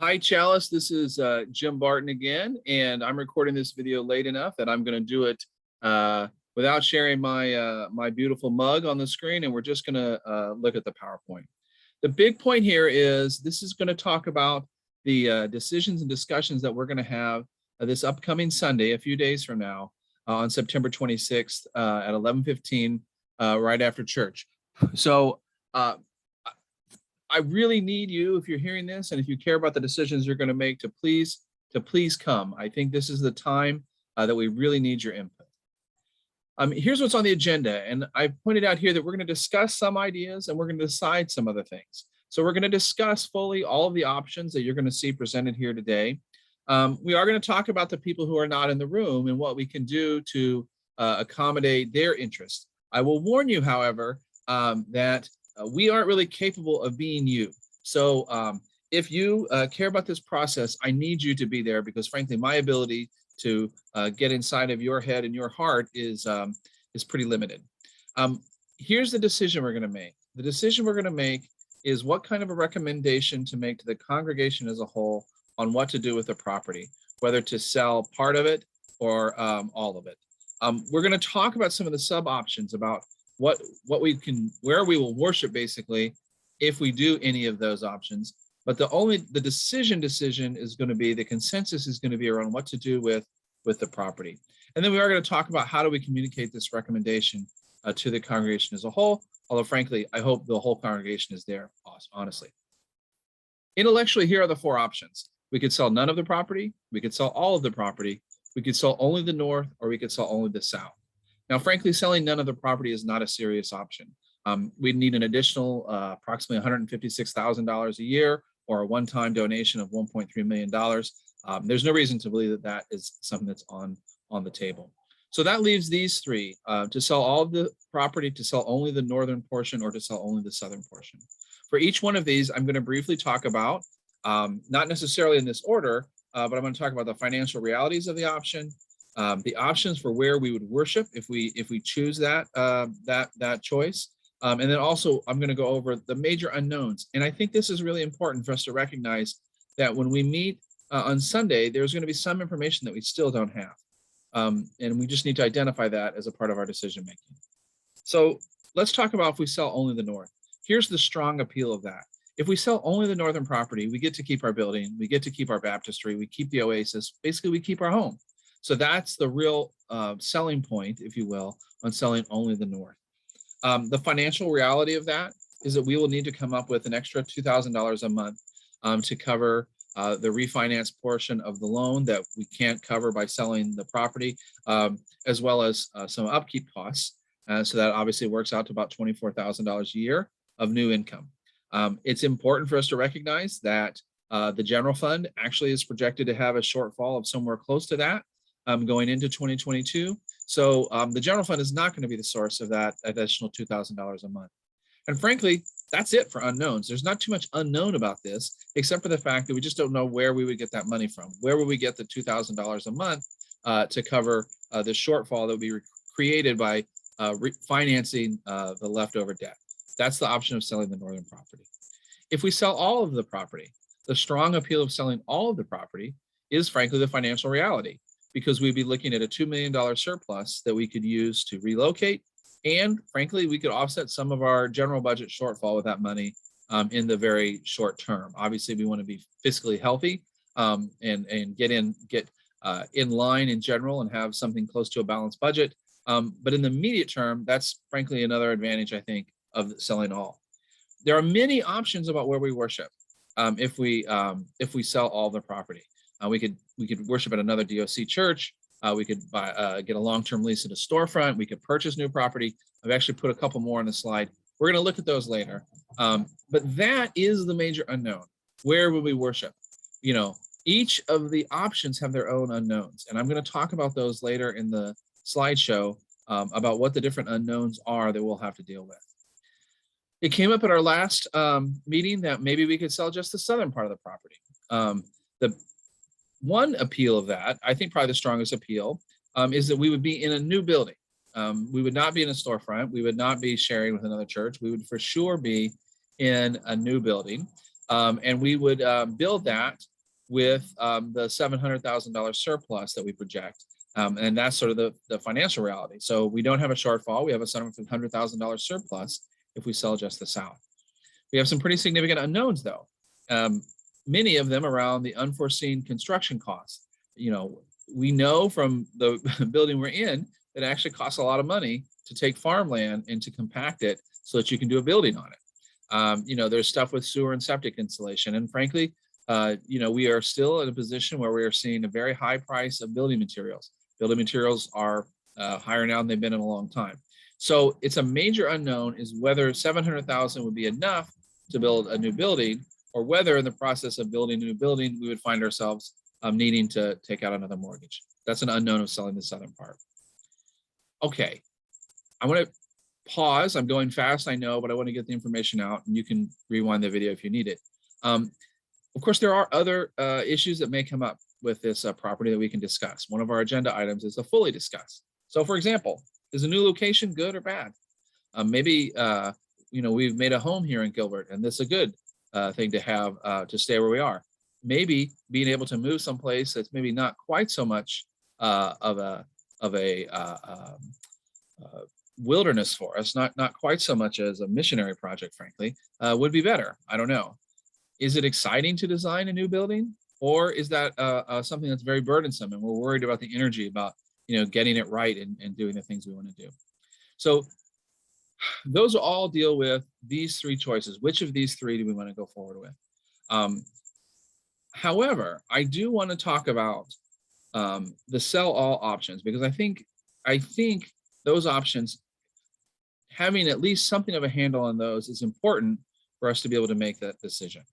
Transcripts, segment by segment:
Hi, Chalice. This is Jim Barton again, and I'm recording this video late enough that I'm going to do it without sharing my beautiful mug on the screen, and we're just going to look at the PowerPoint. The big point here is this is going to talk about the decisions and discussions that we're going to have this upcoming Sunday, a few days from now, on September 26th at 11:15, right after church. So I really need you, if you're hearing this and if you care about the decisions you're going to make, to please come. I think this is the time that we really need your input. Here's what's on the agenda, and I pointed out here that we're going to discuss some ideas and we're going to decide some other things. So we're going to discuss fully all of the options that you're going to see presented here today. We are going to talk about the people who are not in the room and what we can do to accommodate their interests. I will warn you, however, that we aren't really capable of being you. So if you care about this process, I need you to be there, because frankly, my ability to get inside of your head and your heart is pretty limited. Here's the decision we're going to make. The decision we're going to make is what kind of a recommendation to make to the congregation as a whole on what to do with the property, whether to sell part of it or all of it. We're going to talk about some of the sub options about what we can, where we will worship, basically, if we do any of those options. But the decision is going to be, the consensus is going to be around what to do with the property. And then we are going to talk about how do we communicate this recommendation to the congregation as a whole. Although frankly, I hope the whole congregation is there, honestly. Intellectually, here are the four options. We could sell none of the property, we could sell all of the property, we could sell only the north, or we could sell only the south. Now, frankly, selling none of the property is not a serious option. We'd need an additional approximately $156,000 a year, or a one-time donation of $1.3 million. There's no reason to believe that that is something that's on the table. So that leaves these three: to sell all of the property, to sell only the northern portion, or to sell only the southern portion. For each one of these, I'm going to briefly talk about, not necessarily in this order, but I'm going to talk about the financial realities of the option, the options for where we would worship if we choose that choice, and then also I'm going to go over the major unknowns. And I think this is really important for us to recognize that when we meet on Sunday, there's going to be some information that we still don't have, and we just need to identify that as a part of our decision making. So let's talk about if we sell only the north. Here's the strong appeal of that. If we sell only the northern property, we get to keep our building, we get to keep our baptistry, we keep the Oasis, basically we keep our home. So that's the real selling point, if you will, on selling only the north. The financial reality of that is that we will need to come up with an extra $2,000 a month to cover the refinance portion of the loan that we can't cover by selling the property, as well as some upkeep costs. So that obviously works out to about $24,000 a year of new income. It's important for us to recognize that the general fund actually is projected to have a shortfall of somewhere close to that going into 2022. So the general fund is not going to be the source of that additional $2,000 a month. And frankly, that's it for unknowns. There's not too much unknown about this, except for the fact that we just don't know where we would get that money from. Where would we get the $2,000 a month to cover the shortfall that would be created by refinancing the leftover debt? That's the option of selling the northern property. If we sell all of the property, the strong appeal of selling all of the property is frankly the financial reality, because we'd be looking at a $2 million surplus that we could use to relocate. And frankly, we could offset some of our general budget shortfall with that money in the very short term. Obviously, we want to be fiscally healthy and get in line in general and have something close to a balanced budget. But in the immediate term, that's frankly another advantage, I think, of selling all. There are many options about where we worship if we sell all the property. We could worship at another DOC church. We could get a long-term lease at a storefront. We could purchase new property. I've actually put a couple more on the slide. We're going to look at those later. But that is the major unknown. Where will we worship? You know, each of the options have their own unknowns, and I'm going to talk about those later in the slideshow about what the different unknowns are that we'll have to deal with. It came up at our last meeting that maybe we could sell just the southern part of the property. The one appeal of that, I think probably the strongest appeal, is that we would be in a new building. We would not be in a storefront. We would not be sharing with another church. We would for sure be in a new building. And we would build that with the $700,000 surplus that we project. And that's sort of the financial reality. So we don't have a shortfall. We have a $700,000 surplus if we sell just the south. We have some pretty significant unknowns, though. Many of them around the unforeseen construction costs. We know from the building we're in that it actually costs a lot of money to take farmland and to compact it so that you can do a building on it. There's stuff with sewer and septic installation. And frankly, we are still in a position where we are seeing a very high price of building materials. Building materials are higher now than they've been in a long time. So it's a major unknown is whether 700,000 would be enough to build a new building, or whether in the process of building a new building, we would find ourselves needing to take out another mortgage. That's an unknown of selling the southern part. Okay, I want to pause. I'm going fast, I know, but I want to get the information out, and you can rewind the video if you need it. Of course, there are other issues that may come up with this property that we can discuss. One of our agenda items is to fully discuss. So for example, is a new location good or bad? Maybe we've made a home here in Gilbert, and this is a good thing to have to stay where we are. Maybe being able to move someplace that's maybe not quite so much of a wilderness for us, not quite so much as a missionary project, frankly, would be better. I don't know. Is it exciting to design a new building, or is that something that's very burdensome and we're worried about the energy about getting it right and doing the things we want to do? So those all deal with these three choices. Which of these three do we want to go forward with? However, I do want to talk about the sell all options, because I think those options, having at least something of a handle on those, is important for us to be able to make that decision.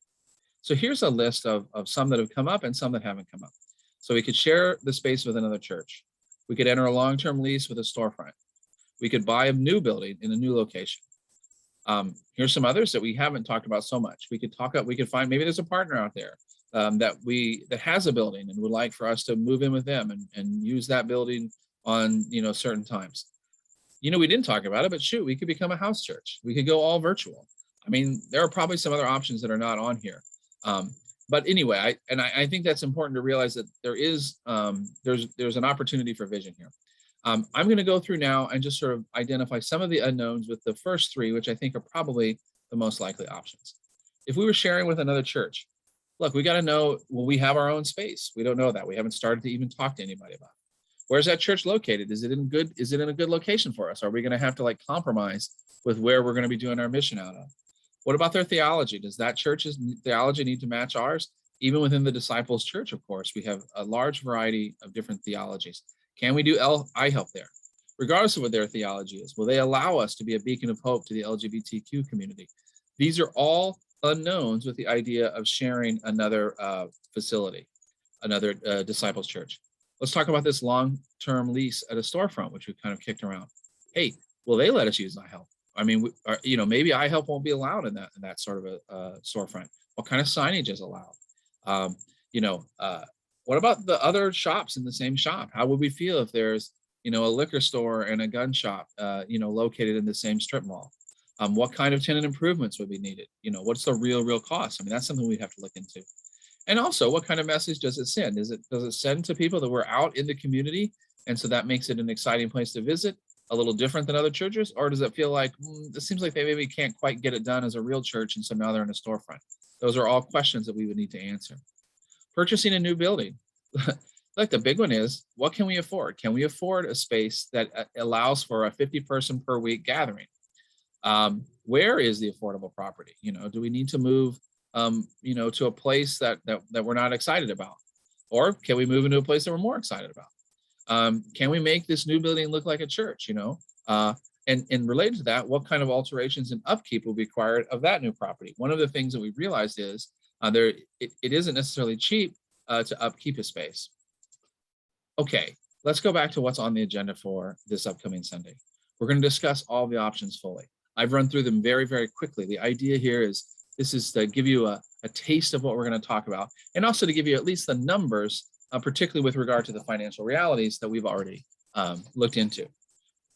So here's a list of some that have come up and some that haven't come up. So we could share the space with another church. We could enter a long-term lease with a storefront. We could buy a new building in a new location. Here's some others that we haven't talked about so much. We could find, maybe there's a partner out there that has a building and would like for us to move in with them and use that building on certain times. We didn't talk about it, but shoot, we could become a house church. We could go all virtual. I mean, there are probably some other options that are not on here. But anyway, I think that's important to realize that there's an opportunity for vision here. I'm going to go through now and just sort of identify some of the unknowns with the first three, which I think are probably the most likely options. If we were sharing with another church, look, we got to know, will we have our own space? We don't know that. We haven't started to even talk to anybody about it. Where's that church located? Is it in a good location for us? Are we going to have to compromise with where we're going to be doing our mission out of? What about their theology? Does that church's theology need to match ours? Even within the Disciples Church, of course, we have a large variety of different theologies. Can we do I-help there? Regardless of what their theology is, will they allow us to be a beacon of hope to the LGBTQ community? These are all unknowns with the idea of sharing another facility, another Disciples Church. Let's talk about this long-term lease at a storefront, which we've kind of kicked around. Hey, will they let us use I-help? I mean, maybe I-help won't be allowed in that sort of a storefront. What kind of signage is allowed? What about the other shops in the same shop? How would we feel if there's, a liquor store and a gun shop, located in the same strip mall? What kind of tenant improvements would be needed? What's the real cost? I mean, that's something we have to look into. And also, what kind of message does it send? Does it send to people that we're out in the community, and so that makes it an exciting place to visit, a little different than other churches? Or does it feel like, it seems like they maybe can't quite get it done as a real church, and so now they're in a storefront? Those are all questions that we would need to answer. Purchasing a new building. Like the big one is, what can we afford? Can we afford a space that allows for a 50-person per week gathering? Where is the affordable property? Do we need to move, to a place that we're not excited about? Or can we move into a place that we're more excited about? Can we make this new building look like a church? And related to that, what kind of alterations and upkeep will be required of that new property? One of the things that we realized is it isn't necessarily cheap to upkeep a space. Okay, let's go back to what's on the agenda for this upcoming Sunday. We're going to discuss all the options fully. I've run through them very, very quickly. The idea here is this is to give you a taste of what we're going to talk about, and also to give you at least the numbers, particularly with regard to the financial realities that we've already looked into.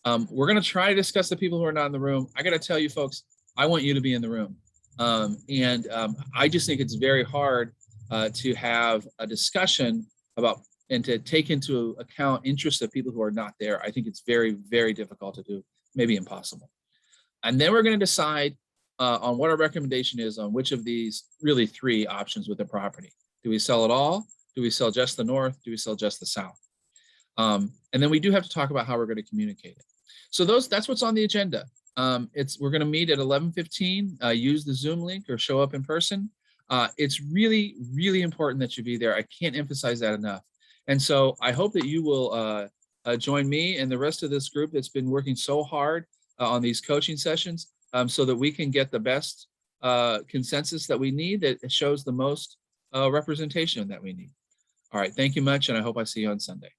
We're going to try to discuss the people who are not in the room. I got to tell you folks, I want you to be in the room. I just think it's very hard to have a discussion about and to take into account interests of people who are not there. I think it's very, very difficult to do, maybe impossible. And then we're going to decide on what our recommendation is on which of these really three options with the property. Do we sell it all? Do we sell just the north? Do we sell just the south? And then we do have to talk about how we're going to communicate it. So that's what's on the agenda. We're going to meet at 11:15. Use the Zoom link or show up in person. It's really, really important that you be there. I can't emphasize that enough. And so I hope that you will join me and the rest of this group that's been working so hard on these coaching sessions so that we can get the best consensus that we need that shows the most representation that we need. All right, thank you much, and I hope I see you on Sunday.